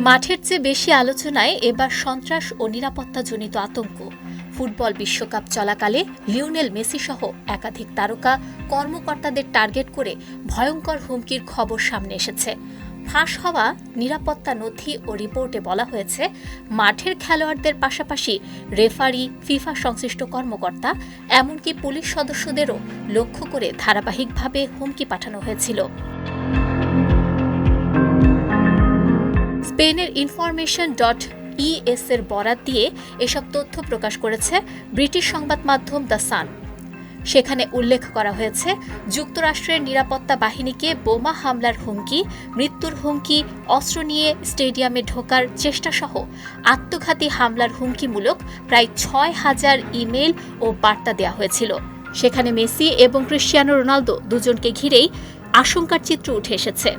মাঠের চেয়ে বেশি আলোচনায় এবার সন্ত্রাস ও নিরাপত্তাজনিত আতঙ্ক। ফুটবল বিশ্বকাপ চলাকালে লিওনেল মেসি সহ একাধিক তারকা কর্মকর্তাদের টার্গেট করে ভয়ঙ্কর হুমকির খবর সামনে এসেছে। ফাঁস হওয়া নিরাপত্তা নথি ও রিপোর্টে বলা হয়েছে, মাঠের খেলোয়াড়দের পাশাপাশি রেফারি, ফিফা সংশ্লিষ্ট কর্মকর্তা, এমনকি পুলিশ সদস্যদেরও লক্ষ্য করে ধারাবাহিকভাবে হুমকি পাঠানো হয়েছিল। স্পেনের ইনফরমেশন.es এর বরাত দিয়ে এসব তথ্য প্রকাশ করেছে ব্রিটিশ সংবাদ মাধ্যম দ্য সান। সেখানে উল্লেখ করা হয়েছে, যুক্তরাষ্ট্রের নিরাপত্তা বাহিনীকে বোমা হামলার হুমকি, মৃত্যুর হুমকি, অস্ত্র নিয়ে স্টেডিয়ামে ঢোকার চেষ্টাসহ আত্মঘাতী হামলার হুমকিমূলক প্রায় ৬,০০০ ইমেইল ও বার্তা দেওয়া হয়েছিল। সেখানে মেসি এবং ক্রিশ্চিয়ানো রোনালদো দুজনকে ঘিরেই আশঙ্কার চিত্র উঠে এসেছে।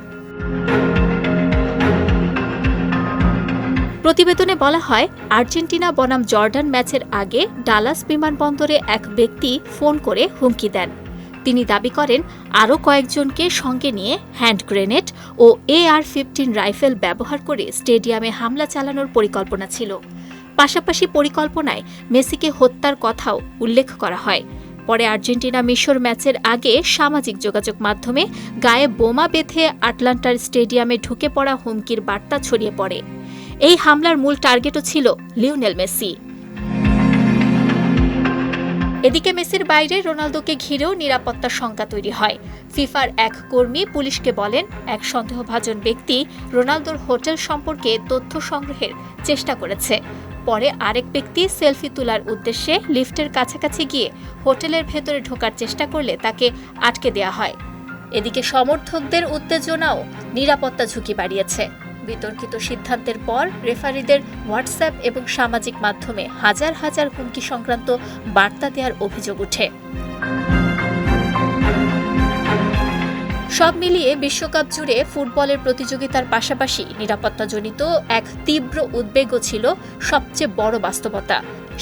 প্রতিবেদনে বলা হয়, আর্জেন্টিনা বনাম জর্ডান ম্যাচের আগে ডালাস বিমানবন্দরে এক ব্যক্তি ফোন করে হুমকি দেন। তিনি দাবি করেন, আরও কয়েকজনকে সঙ্গে নিয়ে হ্যান্ড গ্রেনেড ও AR-15 রাইফেল ব্যবহার করে স্টেডিয়ামে হামলা চালানোর পরিকল্পনা ছিল। পাশাপাশি পরিকল্পনায় মেসিকে হত্যার কথাও উল্লেখ করা হয়। পরে আর্জেন্টিনা মিশর ম্যাচের আগে সামাজিক যোগাযোগ মাধ্যমে গায়ে বোমা বেঁধে আটলান্টার স্টেডিয়ামে ঢুকে পড়া হুমকির বার্তা ছড়িয়ে পড়ে। এই হামলার মূল টার্গেটও ছিল লিওনেল মেসি। এদিকে মেসির বাইরে রোনালদোকে ঘিরেও নিরাপত্তার শঙ্কা তৈরি হয়। ফিফার এক কর্মী পুলিশকে বলেন, এক সন্দেহভাজন ব্যক্তি রোনালদোর হোটেল সম্পর্কে তথ্য সংগ্রহের চেষ্টা করেছে। পরে আরেক ব্যক্তি সেলফি তোলার উদ্দেশ্যে লিফটের কাছাকাছি গিয়ে হোটেলের ভেতরে ঢোকার চেষ্টা করলে তাকে আটকে দেওয়া হয়। এদিকে সমর্থকদের উত্তেজনাও নিরাপত্তা ঝুঁকি বাড়িয়েছে। বিতর্কিত সিদ্ধান্তের পর রেফারিদের হোয়াটসঅ্যাপ এবং সামাজিক মাধ্যমে হাজার হাজার হুমকি সংক্রান্ত বার্তা দেওয়ার অভিযোগ ওঠে। সব মিলিয়ে বিশ্বকাপ জুড়ে ফুটবলের প্রতিযোগিতার পাশাপাশি নিরাপত্তাজনিত এক তীব্র উদ্বেগও ছিল সবচেয়ে বড় বাস্তবতা।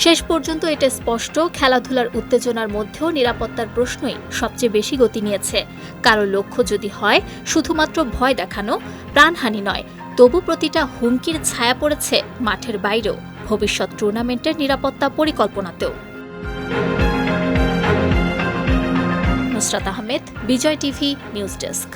শেষ পর্যন্ত এটা স্পষ্ট, খেলাধুলার উত্তেজনার মধ্যেও নিরাপত্তার প্রশ্নই সবচেয়ে বেশি গতি নিয়েছে। কারো লক্ষ্য যদি হয় শুধুমাত্র ভয় দেখানো, প্রাণহানি নয়, তবু প্রতিটা হুমকির ছায়া পড়েছে মাঠের বাইরেও, ভবিষ্যৎ টুর্নামেন্টের নিরাপত্তা পরিকল্পনাতেও। নুসরাত আহমেদ, বিজয় টিভি নিউজ ডেস্ক।